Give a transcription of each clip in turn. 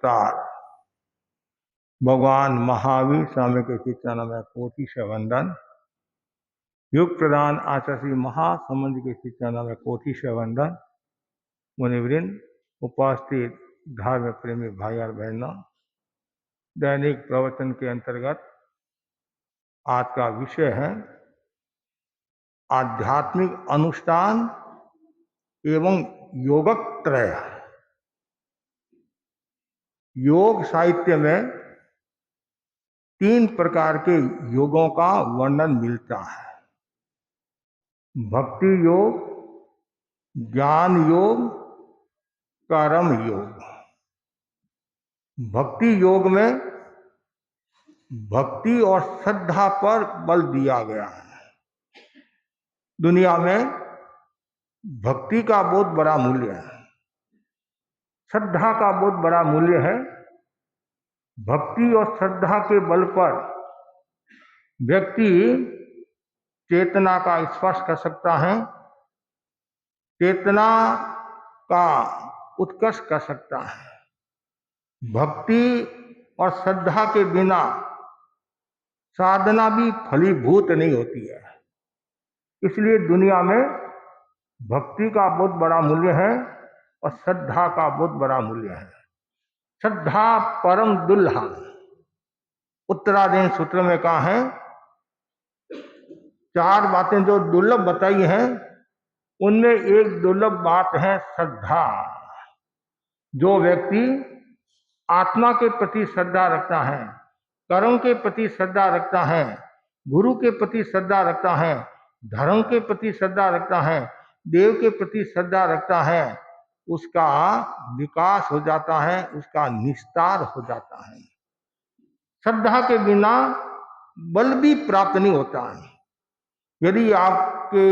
नमस्कार। भगवान महावीर स्वामी के चरणों में कोटि से वंदन। युग प्रदान आचार्य श्री महासमुद्र के चरणों में कोटि से वंदन। मुनिवृंद, उपस्थित धार्मिक प्रेमी भाई और बहनों, दैनिक प्रवचन के अंतर्गत आज का विषय है आध्यात्मिक अनुष्ठान एवं योगत्रय। योग साहित्य में 3 प्रकार के योगों का वर्णन मिलता है। भक्ति योग, ज्ञान योग, कर्म योग। भक्ति योग में भक्ति और श्रद्धा पर बल दिया गया है। दुनिया में भक्ति का बहुत बड़ा मूल्य है, श्रद्धा का बहुत बड़ा मूल्य है। भक्ति और श्रद्धा के बल पर व्यक्ति चेतना का स्पर्श कर सकता है, चेतना का उत्कर्ष कर सकता है। भक्ति और श्रद्धा के बिना साधना भी फलीभूत नहीं होती है। इसलिए दुनिया में भक्ति का बहुत बड़ा मूल्य है और श्रद्धा का बहुत बड़ा मूल्य है। श्रद्धा परम दुल्हा। उत्तराधीन सूत्र में कहा है 4 बातें जो दुर्लभ बताई हैं, उनमें एक दुर्लभ बात है श्रद्धा। जो व्यक्ति आत्मा के प्रति श्रद्धा रखता है, कर्म के प्रति श्रद्धा रखता है, गुरु के प्रति श्रद्धा रखता है, धर्म के प्रति श्रद्धा रखता है, देव के प्रति श्रद्धा रखता है, उसका विकास हो जाता है, उसका निस्तार हो जाता है। श्रद्धा के बिना बल भी प्राप्त नहीं होता है। यदि आपके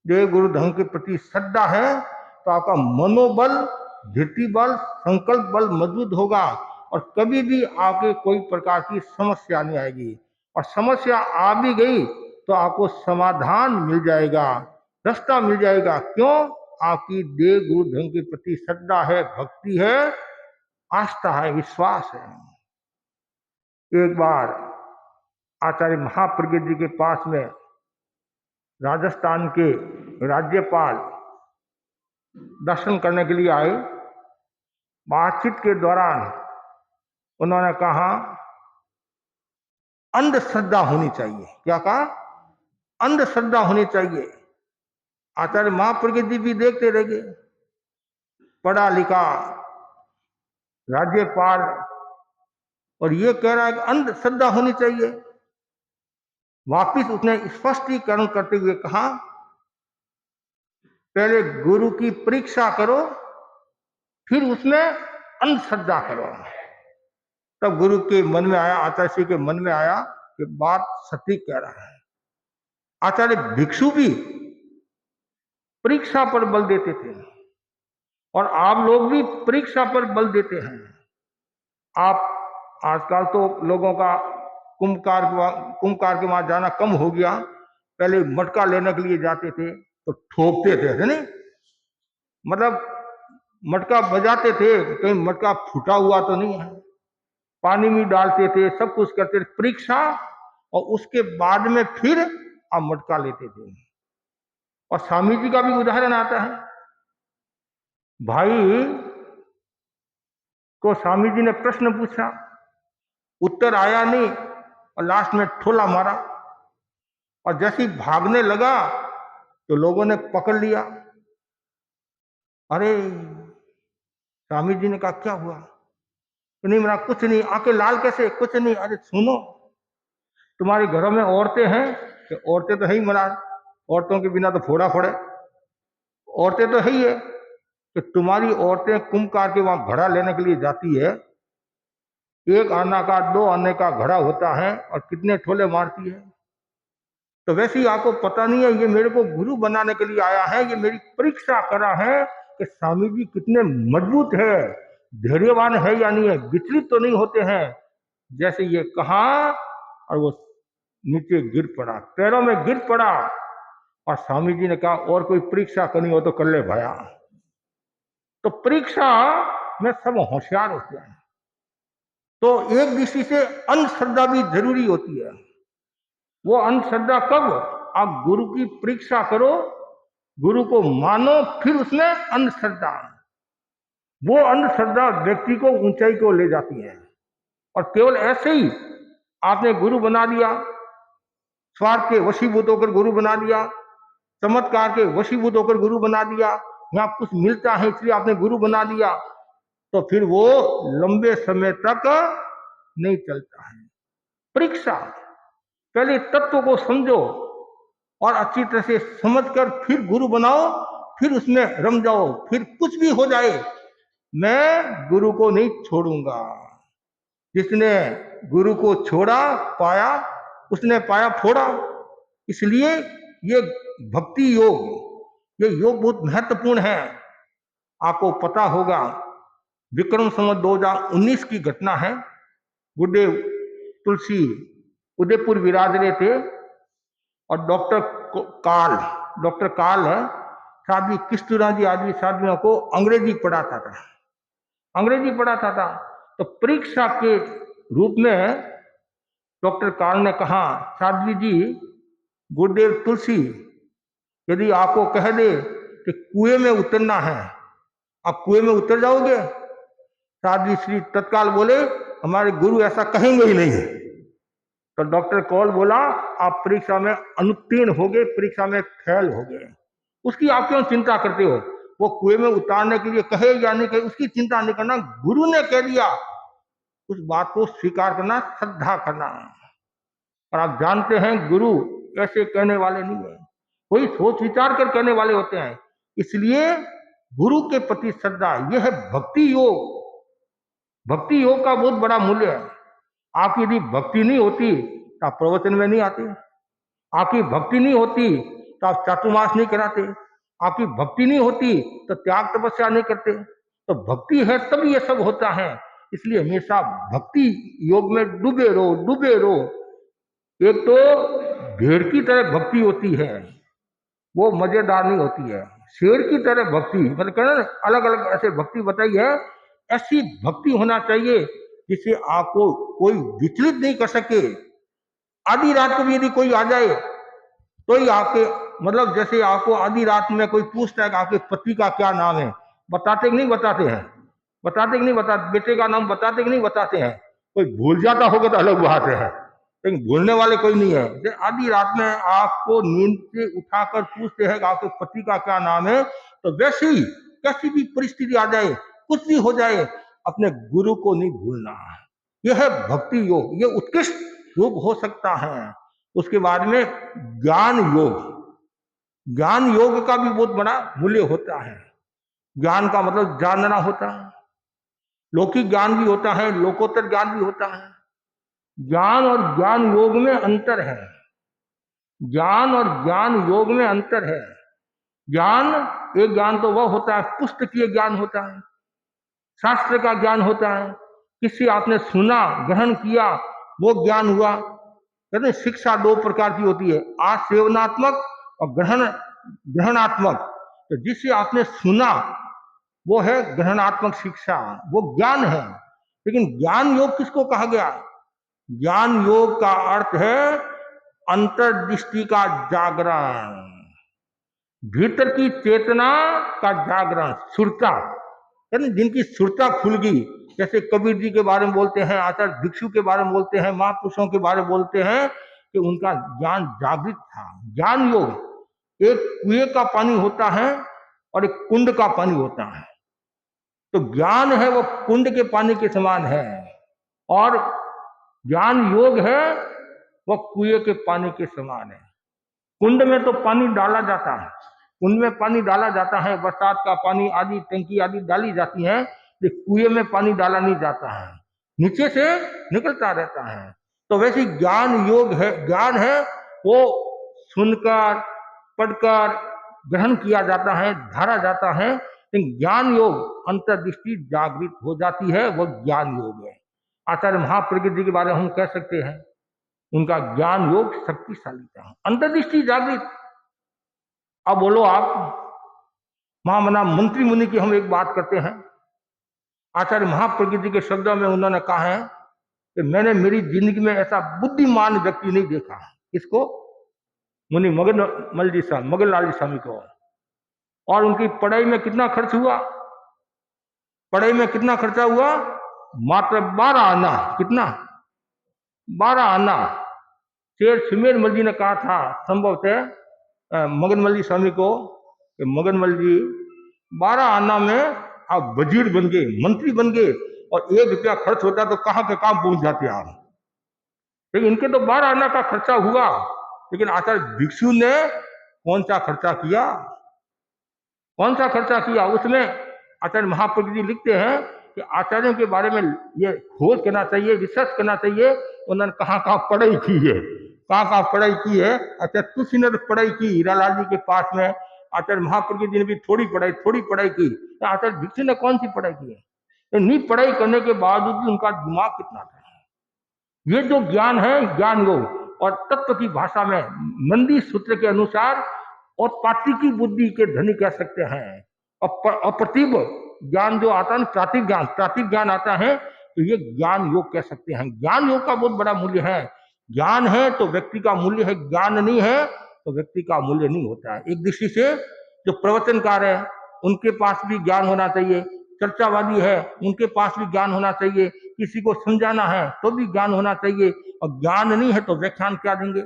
देव गुरु धर्म के प्रति श्रद्धा है तो आपका मनोबल, धृति बल, संकल्प बल मजबूत होगा और कभी भी आपके कोई प्रकार की समस्या नहीं आएगी। और समस्या आ भी गई तो आपको समाधान मिल जाएगा, रास्ता मिल जाएगा। क्यों? आपकी देव गुरु धर्म के प्रति श्रद्धा है, भक्ति है, आस्था है, विश्वास है। एक बार आचार्य महाप्रज्ञ जी के पास में राजस्थान के राज्यपाल दर्शन करने के लिए आए। बातचीत के दौरान उन्होंने कहा अंधश्रद्धा होनी चाहिए। क्या कहा? अंधश्रद्धा होनी चाहिए। आचार्य महाप्रज्ञ जी भी देखते रह गए। पढ़ा लिखा राज्यपाल और ये कह रहा है कि अंधश्रद्धा होनी चाहिए। वापिस उसने स्पष्टीकरण करते हुए कहा पहले गुरु की परीक्षा करो, फिर उसमें अंधश्रद्धा करो। तब गुरु के मन में आया, आचार्य जी के मन में आया कि बात सटीक कह रहा है। आचार्य भिक्षु भी परीक्षा पर बल देते थे और आप लोग भी परीक्षा पर बल देते हैं। आप आजकल तो लोगों का कुंभकार के वहां जाना कम हो गया। पहले मटका लेने के लिए जाते थे तो ठोकते थे, नहीं? मतलब मटका बजाते थे, कहीं मटका फूटा हुआ तो नहीं है। पानी में डालते थे, सब कुछ करते थे, परीक्षा, और उसके बाद में फिर आप मटका लेते थे। और स्वामी जी का भी उदाहरण आता है। भाई को स्वामी जी ने प्रश्न पूछा, उत्तर आया नहीं और लास्ट में ठोला मारा और जैसे ही भागने लगा तो लोगों ने पकड़ लिया। अरे स्वामी जी ने कहा क्या हुआ? तो नहीं, मेरा कुछ नहीं। आंखें लाल कैसे? कुछ नहीं। अरे सुनो, तुम्हारे घरों में औरतें हैं? कि औरतें तो है ही महाराज, औरतों के बिना तो फोड़ा फोड़े। औरतें तो है ही है कि तुम्हारी औरतें कुंभकार के वहां घड़ा लेने के लिए जाती है, 1 आना का 2 आने का घड़ा होता है और कितने ठोले मारती है। तो वैसे ही आपको पता नहीं है, ये मेरे को गुरु बनाने के लिए आया है, ये मेरी परीक्षा कर रहा है कि स्वामी जी कितने मजबूत है, धैर्यवान है या नहीं है, विचलित तो नहीं होते हैं। जैसे ये कहा और वो नीचे गिर पड़ा, पैरों में गिर पड़ा। और स्वामी जी ने कहा और कोई परीक्षा करनी हो तो कर ले भाया। तो परीक्षा में सब होशियार होते हैं। तो एक दृष्टि से अंधश्रद्धा भी जरूरी होती है। वो अंधश्रद्धा कब? आप गुरु की परीक्षा करो, गुरु को मानो, फिर उसमें अंधश्रद्धा। वो अंधश्रद्धा व्यक्ति को ऊंचाई को ले जाती है। और केवल ऐसे ही आपने गुरु बना दिया, स्वार्थ के वशीभूत होकर गुरु बना दिया, चमत्कार के वशीभूत होकर गुरु बना दिया, या कुछ मिलता है इसलिए आपने गुरु बना दिया, तो फिर वो लंबे समय तक नहीं चलता है। परीक्षा, पहले तत्व को समझो और अच्छी तरह से समझकर फिर गुरु बनाओ, फिर उसमें रम जाओ। फिर कुछ भी हो जाए, मैं गुरु को नहीं छोड़ूंगा। जिसने गुरु को छोड़ा पाया, उसने पाया फोड़ा। इसलिए ये भक्ति योग, ये योग बहुत महत्वपूर्ण है। आपको पता होगा, विक्रम संवत 2019 की घटना है। गुरुदेव तुलसी उदयपुर विराज रहे थे और डॉक्टर काल है, साध्वी किस्तूरा जी आदि साधवियों को अंग्रेजी पढ़ाता था, अंग्रेजी पढ़ाता था। तो परीक्षा के रूप में डॉक्टर काल ने कहा, साध्वी जी, गुरुदेव तुलसी यदि आपको कह दे कि कुएं में उतरना है, आप कुएं में उतर जाओगे? साध्वी श्री तत्काल बोले, हमारे गुरु ऐसा कहेंगे ही नहीं। तो डॉक्टर कौल बोला, आप परीक्षा में अनुत्तीर्ण हो गए, परीक्षा में फेल हो गए, उसकी आप क्यों चिंता करते हो? वो कुएं में उतारने के लिए कहे या नहीं कहे, उसकी चिंता नहीं करना। गुरु ने कह दिया, उस बात को स्वीकार करना, श्रद्धा करना। और आप जानते हैं, गुरु ऐसे कहने वाले नहीं है, कोई सोच विचार कर कहने वाले होते हैं। इसलिए गुरु के प्रति श्रद्धा, यह है भक्ति योग। भक्ति योग का बहुत बड़ा मूल्य है। आपकी यदि भक्ति नहीं होती तो आप प्रवचन में नहीं आते, आपकी भक्ति नहीं होती तो आप चातुर्मास नहीं कराते, आपकी भक्ति नहीं होती तो त्याग तपस्या नहीं करते। तो भक्ति है तब ये सब होता है। इसलिए हमेशा भक्ति योग में डूबे रहो, डूबे रहो। एक तो भेड़ की तरह भक्ति होती है, वो मजेदार नहीं होती है। शेर की तरह भक्ति, मतलब कहना अलग अलग ऐसे भक्ति बताई है। ऐसी भक्ति होना चाहिए जिससे आपको कोई विचलित नहीं कर सके। आधी रात को भी यदि कोई आ जाए तो ही आपके, मतलब जैसे आपको आधी रात में कोई पूछता है कि आपके पति का क्या नाम है, बताते कि नहीं बताते हैं? बताते कि नहीं बताते? बेटे का नाम बताते कि नहीं बताते हैं? कोई भूल जाता होगा तो अलग बात है, लेकिन भूलने वाले कोई नहीं है। आधी रात में आपको नींद से उठाकर पूछते हैं कि आपके पति का क्या नाम है, तो वैसे ही कैसी भी परिस्थिति आ जाए, कुछ भी हो जाए, अपने गुरु को नहीं भूलना। यह है भक्ति योग, ये उत्कृष्ट योग हो सकता है। उसके बाद में ज्ञान योग, ज्ञान योग का भी बहुत बड़ा मूल्य होता है। ज्ञान का मतलब जानना होता है, लौकिक ज्ञान भी होता है, लोकोत्तर ज्ञान भी होता है। ज्ञान और ज्ञान योग में अंतर है, ज्ञान और ज्ञान योग में अंतर है। ज्ञान, एक ज्ञान तो वह होता है पुस्तकीय ज्ञान होता है, शास्त्र का ज्ञान होता है, किसी आपने सुना, ग्रहण किया, वो ज्ञान हुआ। कहते हैं शिक्षा दो प्रकार की होती है, आसेवनात्मक और ग्रहणात्मक। तो जिससे आपने सुना वो है ग्रहणात्मक शिक्षा, वो ज्ञान है। लेकिन ज्ञान योग किसको कहा गया? ज्ञान योग का अर्थ है अंतर्दृष्टि का जागरण, भीतर की चेतना का जागरण, सुरता। यानी जिनकी सुरता खुल गई, जैसे कबीर जी के बारे में बोलते हैं, आचार्य भिक्षु के बारे में बोलते हैं, महापुरुषों के बारे में बोलते हैं कि उनका ज्ञान जागृत था। ज्ञान योग, एक कुएं का पानी होता है और एक कुंड का पानी होता है। तो ज्ञान है वो कुंड के पानी के समान है, और ज्ञान योग है वो कुएं के पानी के समान है। कुंड में तो पानी डाला जाता है, कुंड में पानी डाला जाता है, बरसात का पानी आदि, टंकी आदि डाली जाती है, लेकिन कुएं में पानी डाला नहीं जाता है, नीचे से निकलता रहता है। तो वैसे ज्ञान योग है, ज्ञान है वो सुनकर, पढ़कर ग्रहण किया जाता है, धारा जाता है। लेकिन ज्ञान योग अंतर्दृष्टि जागृत हो जाती है, वह ज्ञान योग है। आचार्य महाप्रज्ञ जी के बारे में हम कह सकते हैं, उनका ज्ञान योग शक्तिशाली था, अंतर्दृष्टि जागृत। अब बोलो आप, महामना मंत्री मुनि की हम एक बात करते हैं, आचार्य महाप्रकृति के शब्दों में उन्होंने कहा है कि मैंने मेरी जिंदगी में ऐसा बुद्धिमान व्यक्ति नहीं देखा। इसको मुनि मगनलाल जी स्वामी को। और उनकी पढ़ाई में कितना खर्च हुआ? पढ़ाई में कितना खर्चा हुआ? मात्र 12 आना। कितना? 12 आना। शेर सुमेरमल जी ने कहा था संभवतः मगनमल जी स्वामी को कि मगनमल जी 12 आना में आप वजीर बन गए, मंत्री बन गए, और 1 रुपया खर्च होता तो कहां के कहां पहुंच जाते आप। लेकिन इनके तो 12 आना का खर्चा हुआ, लेकिन आचार्य भिक्षु ने कौन सा खर्चा किया? कौन सा खर्चा किया? उसमें आचार्य महाप्रभु जी लिखते हैं कि आचार्यों के बारे में ये खोज करना चाहिए, रिसर्च करना चाहिए, उन्होंने कहाँ कहाँ पढ़ाई की है, कहाँ कहाँ पढ़ाई की है। अच्छा, तुलसी ने तो पढ़ाई की हीरालाल जी के पास में, आचार्य महाप्रभु जी ने भी थोड़ी पढ़ाई की। तो आचार्य भिक्षु ने कौन सी पढ़ाई की है? इतनी पढ़ाई करने के बावजूद भी उनका दिमाग कितना था। ये जो ज्ञान है, ज्ञान योग और तत्व की भाषा में नंदी सूत्र के अनुसार और पातिकी बुद्धि के धनी कह सकते हैं। अप्रतिभ ज्ञान जो आता है, प्रातिक ज्ञान आता है, तो ये ज्ञान योग कह सकते हैं। ज्ञान योग का बहुत बड़ा मूल्य है। ज्ञान है तो व्यक्ति का मूल्य है, ज्ञान नहीं है तो व्यक्ति का मूल्य नहीं होता है। एक दृष्टि से जो प्रवचनकार है उनके पास भी ज्ञान होना चाहिए, चर्चावादी है उनके पास भी ज्ञान होना चाहिए, किसी को समझाना है तो भी ज्ञान होना चाहिए, और ज्ञान नहीं है तो व्याख्यान क्या देंगे।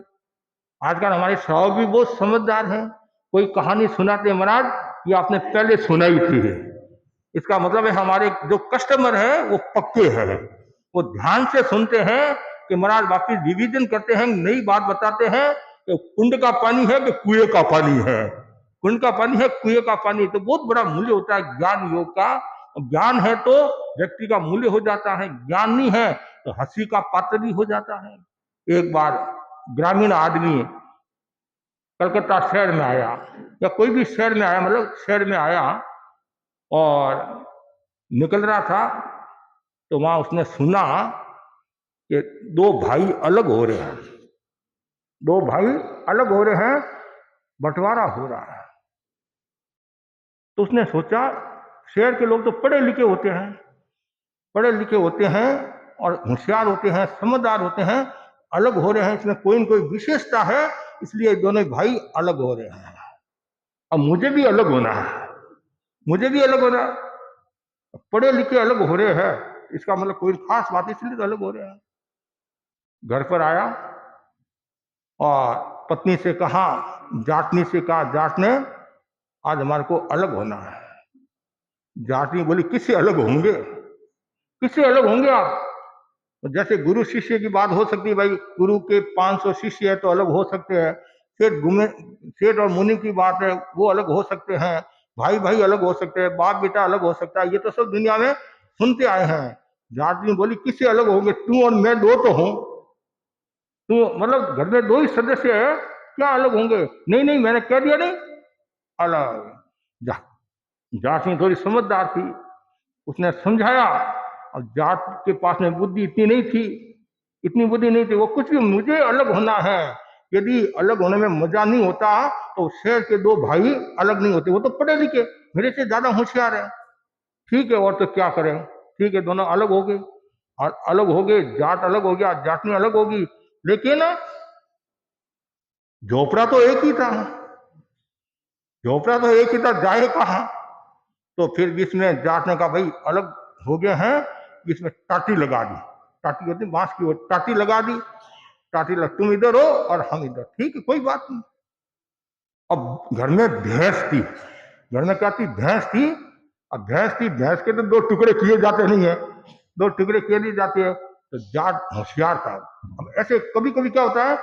आजकल हमारे श्रावक भी बहुत समझदार हैं, कोई कहानी सुनाते हैं, महाराज ये आपने पहले सुनाई थी है। इसका मतलब है हमारे जो कस्टमर है वो पक्के हैं, वो ध्यान से सुनते हैं कि महाराज वापिस रिवीजन करते हैं, नई बात बताते हैं कि कुंड का पानी है कि कुएं का पानी है, कुंड का पानी है कुएं का पानी। तो बहुत बड़ा मूल्य होता है ज्ञान योग का। ज्ञान है तो व्यक्ति का मूल्य हो जाता है, ज्ञान नहीं है तो हंसी का पात्र भी हो जाता है। एक बार ग्रामीण आदमी कलकत्ता शहर में आया, या कोई भी शहर में आया, मतलब शहर में आया और निकल रहा था, तो वहां उसने सुना कि 2 भाई अलग हो रहे हैं, 2 भाई अलग हो रहे हैं, बंटवारा हो रहा है। तो उसने सोचा शहर के लोग तो पढ़े लिखे होते हैं, पढ़े लिखे होते हैं और होशियार होते हैं, समझदार होते हैं, अलग हो रहे हैं, इसमें कोई न कोई विशेषता है, इसलिए दोनों भाई अलग हो रहे हैं। अब मुझे भी अलग होना है, मुझे भी अलग होना है। पढ़े लिखे अलग हो रहे हैं, इसका मतलब कोई खास बात, इसलिए तो अलग हो रहे हैं। घर पर आया और पत्नी से कहा, जाटनी से कहा, जाट ने आज हमारे को अलग होना है। जाटनी बोली किससे अलग होंगे, किससे अलग होंगे आप? जैसे गुरु शिष्य की बात हो सकती है, भाई गुरु के 500 शिष्य है तो अलग हो सकते हैं। सेठ और मुनि की बात है, वो अलग हो सकते हैं। भाई भाई अलग हो सकते हैं, बाप बेटा अलग हो सकता है, ये तो सब दुनिया में सुनते आए हैं। जाटनी बोली किससे अलग होंगे, तू और मैं 2 तो हूं, तू मतलब घर में 2 ही सदस्य है, क्या अलग होंगे? नहीं नहीं, मैंने कह दिया नहीं अलग। जा जाटनी थोड़ी समझदार थी, उसने समझाया। और जाट के पास में बुद्धि इतनी नहीं थी, इतनी बुद्धि नहीं थी, वो कुछ भी मुझे अलग होना है, यदि अलग होने में मजा नहीं होता तो शहर के 2 भाई अलग नहीं होते, वो तो पढ़े लिखे मेरे से ज्यादा होशियार है। ठीक है, और तो क्या करें, ठीक है दोनों अलग हो गए, और अलग हो गए, जाट अलग हो गया, जाटनी अलग होगी, लेकिन झोपड़ा तो एक ही था, झोपड़ा तो एक ही था, जाए कहाँ? तो फिर इसमें जाट ने कहा भाई अलग हो गए हैं, इसमें टाटी लगा दी, टाटी होती बांस की, वो टाटी लगा दी, टाटी लग, तुम इधर हो और हम इधर, ठीक है कोई बात नहीं। अब घर में भैंस थी, घर में क्या थी, भैंस थी। अब भैंस थी, भैंस के तो 2 टुकड़े किए जाते नहीं है, 2 टुकड़े किए नहीं जाते हैं। तो जाट होशियार था। अब ऐसे कभी कभी क्या होता है,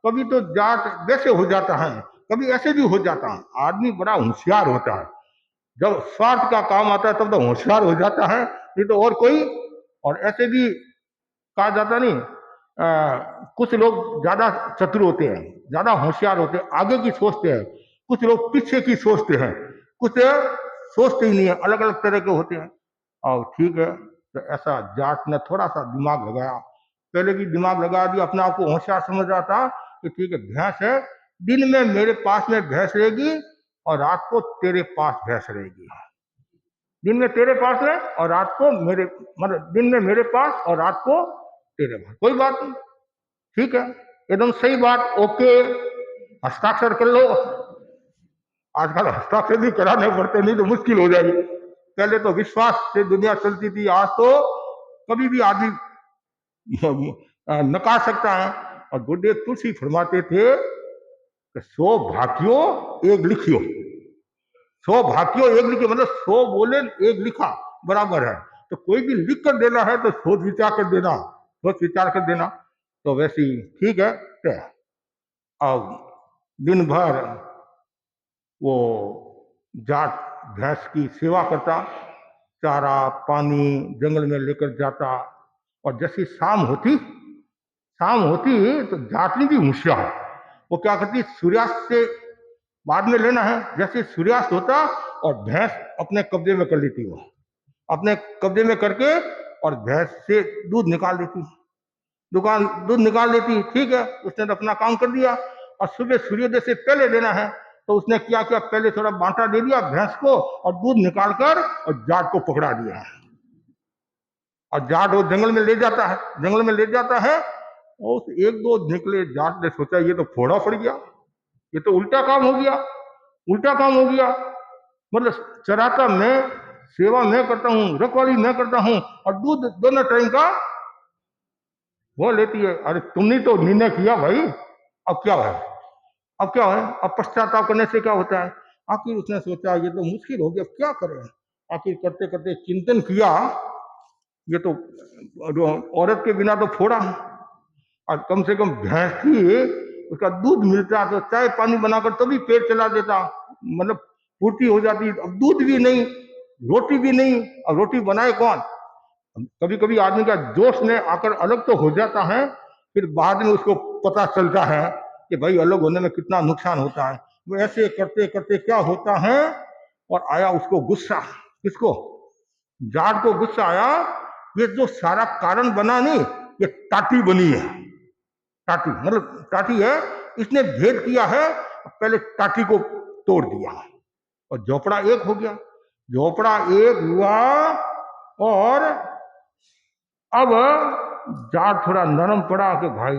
कभी तो जाट वैसे हो जाता है, कभी ऐसे भी हो जाता है। आदमी बड़ा होशियार होता है, जब स्वार्थ का काम आता है तब तो होशियार हो जाता है, नहीं तो और कोई। और ऐसे भी कहा जाता नहीं, कुछ लोग ज्यादा चतुर होते हैं, ज्यादा होशियार होते हैं, आगे की सोचते हैं, कुछ लोग पीछे की सोचते हैं, कुछ सोचते ही नहीं है, अलग अलग तरह के होते हैं। और ठीक है, तो ऐसा जाट ने थोड़ा सा दिमाग लगाया, पहले भी दिमाग लगा दिया, अपने आप को होशियार समझ रहा था कि ठीक है भैंस है, दिन में मेरे पास में भैंस रहेगी और रात को तेरे पास भैंस रहेगी। दिन में तेरे पास में और रात को मेरे, मतलब दिन में मेरे पास और रात को तेरे पास, कोई बात नहीं, ठीक है, एकदम सही बात, ओके, हस्ताक्षर कर लो। आजकल हस्ताक्षर भी कराने पड़ते, नहीं तो मुश्किल हो जाएगी। पहले तो विश्वास से दुनिया चलती थी, आज तो कभी भी आदमी नकार सकता है। और गुरुदेव तुलसी फरमाते थे कि 100 भाकियो एक लिखियो, 100 भाकियो एक लिखियो, मतलब 100 बोले एक लिखा बराबर है। तो कोई भी लिख कर देना है तो सोच विचार कर देना, सोच विचार कर देना। तो वैसे ही ठीक है। अब दिन भर वो जाट भैंस की सेवा करता, चारा पानी जंगल में लेकर जाता। और जैसी शाम होती तो जाटनी भी होशियार, वो क्या करती, सूर्यास्त से बाद में लेना है, जैसे सूर्यास्त होता और भैंस अपने कब्जे में कर लेती, वो अपने कब्जे में करके और भैंस से दूध निकाल देती, दूध निकाल लेती, ठीक है, उसने तो अपना काम कर दिया। और सुबह सूर्योदय से पहले देना है तो उसने क्या किया, पहले थोड़ा बांटा दे दिया भैंस को और दूध निकाल कर और जाट को पकड़ा दिया। और जाट वो जंगल में ले जाता है, जंगल में ले जाता है, और उस एक दो निकले जाट ने सोचा ये तो फोड़ा पड़ गया, ये तो उल्टा काम हो गया, उल्टा काम हो गया। मतलब चराता मैं, सेवा मैं करता हूँ, रखवाली मैं करता हूँ, और दूध दोनों टाइम का वो लेती है। अरे तुमने तो निर्णय किया भाई, अब क्या है, अब क्या है, अब पश्चाताप करने से क्या होता है। आखिर उसने सोचा ये तो मुश्किल हो गया, क्या करें। आखिर करते करते चिंतन किया, ये तो औरत के बिना तो फोड़ा, और कम से कम भैंस थी, उसका दूध मिलता तो चाय पानी बनाकर तो भी पेट चला देता, मतलब पूर्ति हो जाती। अब दूध भी नहीं, रोटी भी नहीं, अब रोटी बनाए कौन। कभी कभी आदमी का जोश में आकर अलग तो हो जाता है, फिर बाद में उसको पता चलता है कि भाई अलग होने में कितना नुकसान होता है। वो ऐसे करते करते क्या होता है, और आया उसको गुस्सा, किसको, जाट को गुस्सा आया, ये जो सारा कारण बना नहीं, ये टाटी बनी है, टाटी मतलब टाटी है, इसने भेद किया है, पहले टाटी को तोड़ दिया और झोपड़ा एक हो गया, झोपड़ा एक हुआ। और अब जाट थोड़ा नरम पड़ा कि भाई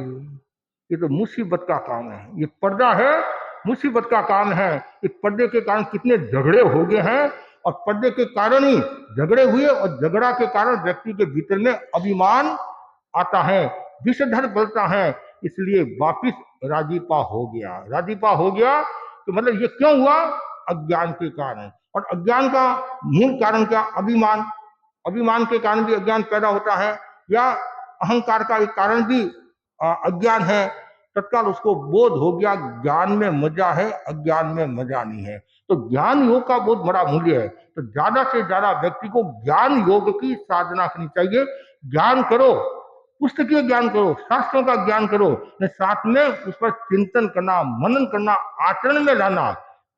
ये तो मुसीबत का काम है, ये पर्दा है, मुसीबत का काम है। इस पर्दे के कारण कितने झगड़े हो गए हैं, और पर्दे के कारण ही झगड़े हुए, और झगड़ा के कारण व्यक्ति के भीतर में अभिमान आता है, विषधर बढ़ता है, इसलिए वापिस राजीपा हो गया, राजीपा हो गया। तो मतलब ये क्यों हुआ, अज्ञान के कारण। और अज्ञान का मूल कारण क्या, अभिमान, अभिमान के कारण भी अज्ञान पैदा होता है, या अहंकार का एक कारण भी अज्ञान है। तत्काल उसको बोध हो गया ज्ञान में मजा है, अज्ञान में मजा नहीं है। तो ज्ञान योग का बहुत बड़ा मूल्य है। तो ज्यादा से ज्यादा व्यक्ति को ज्ञान योग की साधना करनी चाहिए। ज्ञान करो, पुस्तकीय ज्ञान करो, शास्त्रों का ज्ञान करो, साथ में उस पर चिंतन करना, मनन करना, आचरण में लाना।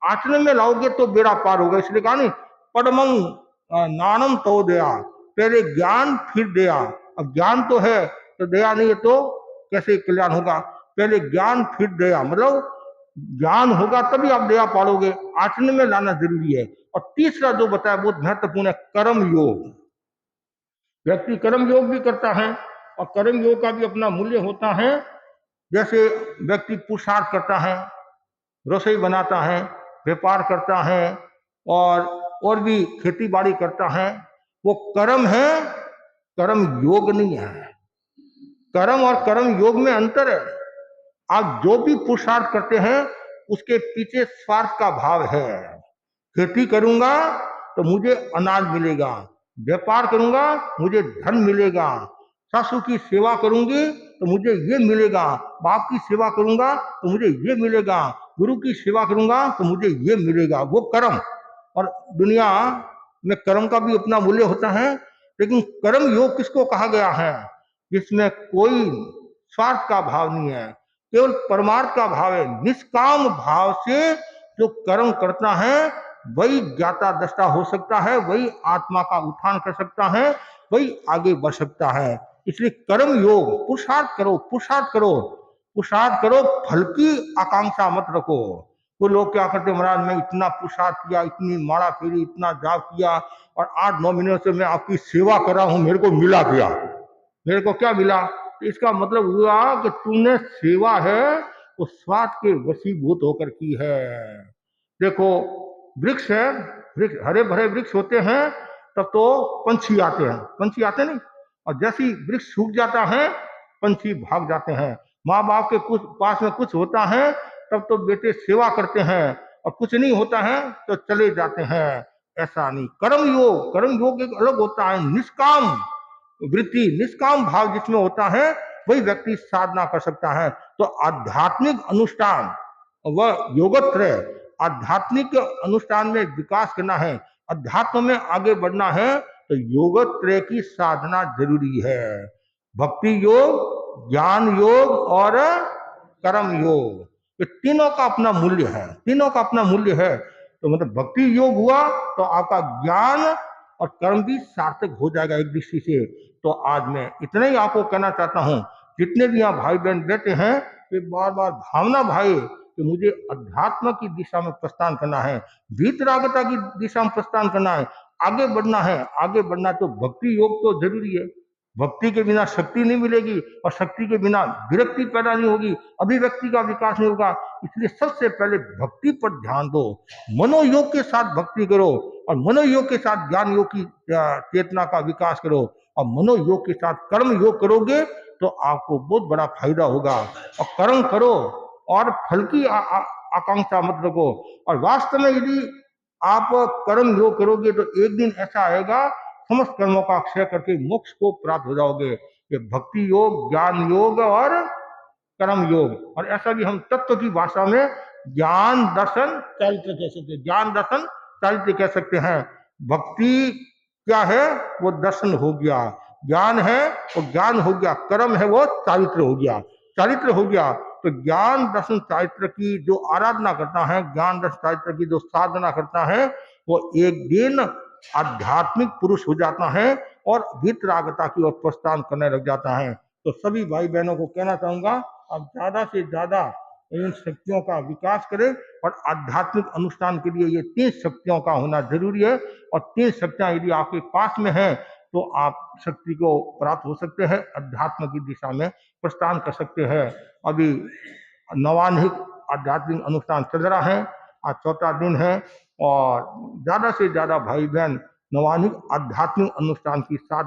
आचरण में लाओगे तो बेड़ा पार होगा। इसलिए कहा नहीं, पड़मंग नानम तो दया, पहले ज्ञान फिर दया। अब ज्ञान तो है तो दया नहीं है तो कैसे कल्याण होगा। पहले ज्ञान फिर दया, मतलब ज्ञान होगा तभी आप दया पालोगे, आचरण में लाना जरूरी है। और तीसरा जो बताया बहुत महत्वपूर्ण है, कर्म योग। व्यक्ति कर्म योग भी करता है, और कर्म योग का भी अपना मूल्य होता है। जैसे व्यक्ति पुरुषार्थ करता है, रसोई बनाता है, व्यापार करता है, और भी खेती बाड़ी करता है, वो कर्म है, कर्म योग नहीं है। कर्म और कर्म योग में अंतर है। आप जो भी पुरुषार्थ करते हैं उसके पीछे स्वार्थ का भाव है। खेती करूंगा तो मुझे अनाज मिलेगा, व्यापार करूंगा मुझे धन मिलेगा, सासू की सेवा करूंगी तो मुझे ये मिलेगा, बाप की सेवा करूंगा तो मुझे ये मिलेगा, गुरु की सेवा करूंगा तो मुझे ये मिलेगा, वो कर्म। और दुनिया में कर्म का भी अपना मूल्य होता है, लेकिन कर्म योग किसको कहा गया है, जिसमें कोई स्वार्थ का भाव नहीं है, केवल परमार्थ का भाव है। निष्काम भाव से जो कर्म करता है वही ज्ञाता दृष्टा हो सकता है, वही आत्मा का उत्थान कर सकता है, वही आगे बढ़ सकता है। इसलिए कर्म योग, पुरुषार्थ करो, पुरुषार्थ करो, पुरुषार्थ करो, फल की आकांक्षा मत रखो। वो लोग क्या करते, महाराज मैं इतना पुरुषार्थ किया, इतनी माड़ा फेरी, इतना जाप किया और 8-9 महीनों से मैं आपकी सेवा कर रहा हूं, मेरे को मिला क्या? मेरे को क्या मिला? तो इसका मतलब हुआ कि तूने सेवा है वो स्वार्थ के वशीभूत होकर की है। देखो वृक्ष है, वृक्ष हरे भरे वृक्ष होते हैं तब तो पंछी आते हैं, पंछी आते नहीं, और जैसे ही वृक्ष सूख जाता है पंछी भाग जाते हैं। माँ बाप के कुछ पास में कुछ होता है तब तो बेटे सेवा करते हैं, और कुछ नहीं होता है तो चले जाते हैं। ऐसा नहीं, कर्म योग एक अलग होता है, निष्काम वृत्ति, निष्काम भाव जिसमें होता है वही व्यक्ति साधना कर सकता है। तो आध्यात्मिक अनुष्ठान व योगत्रय, आध्यात्मिक अनुष्ठान में विकास करना है, अध्यात्म में आगे बढ़ना है तो योगत्रय की साधना जरूरी है। भक्ति योग, ज्ञान योग और कर्म योग, ये तीनों का अपना मूल्य है, तीनों का अपना मूल्य है। तो मतलब भक्ति योग हुआ तो आपका ज्ञान और कर्म भी सार्थक हो जाएगा एक दृष्टि से। तो आज मैं इतना ही आपको कहना चाहता हूं, जितने भी यहाँ भाई बहन बैठे हैं वे बार बार भावना भाई कि मुझे अध्यात्म की दिशा में प्रस्थान करना है, वीतरागता की दिशा में प्रस्थान करना है, आगे बढ़ना है। आगे बढ़ना तो भक्ति योग तो जरूरी है, भक्ति के बिना शक्ति नहीं मिलेगी और शक्ति के बिना विरक्ति पैदा नहीं होगी, अभिव्यक्ति का विकास नहीं होगा। इसलिए सबसे पहले भक्ति पर ध्यान दो, मनोयोग के साथ भक्ति करो और मनोयोग के साथ ज्ञान योग की चेतना का विकास करो, और मनोयोग के साथ कर्म योग करोगे तो आपको बहुत बड़ा फायदा होगा। और कर्म करो और फल की आकांक्षा मत रखो। और वास्तव में यदि आप कर्म योग करोगे तो एक दिन ऐसा आएगा समस्त कर्मों का क्षय करके मोक्ष को प्राप्त हो जाओगे। ये भक्ति योग, ज्ञान योग और कर्म योग। और ऐसा भी हम तत्व की भाषा में ज्ञान दर्शन चारित्र कह सकते हैं, ज्ञान दर्शन चारित्र कह सकते हैं। भक्ति क्या है? वो दर्शन हो गया, ज्ञान है वो ज्ञान हो गया, कर्म है वो चारित्र हो गया, चारित्र हो गया। तो ज्ञान दर्शन चारित्र की जो आराधना करता है, ज्ञान दर्शन चारित्र की जो साधना करता है, वो एक दिन आध्यात्मिक पुरुष हो जाता है और वीतरागता की ओर प्रस्थान करने लग जाता है। तो सभी भाई बहनों को कहना चाहूंगा, आप ज्यादा से ज्यादा इन शक्तियों का विकास करें, और आध्यात्मिक अनुष्ठान के लिए ये 3 शक्तियों का होना जरूरी है। और 3 शक्तियां यदि आपके पास में है तो आप शक्ति को प्राप्त हो सकते हैं, अध्यात्म की दिशा में प्रस्थान कर सकते हैं। अभी नवान्हिक आध्यात्मिक अनुष्ठान चल रहा है, आज 4था दिन है, और ज्यादा से ज्यादा भाई बहन नवान्हिक आध्यात्मिक अनुष्ठान की साधना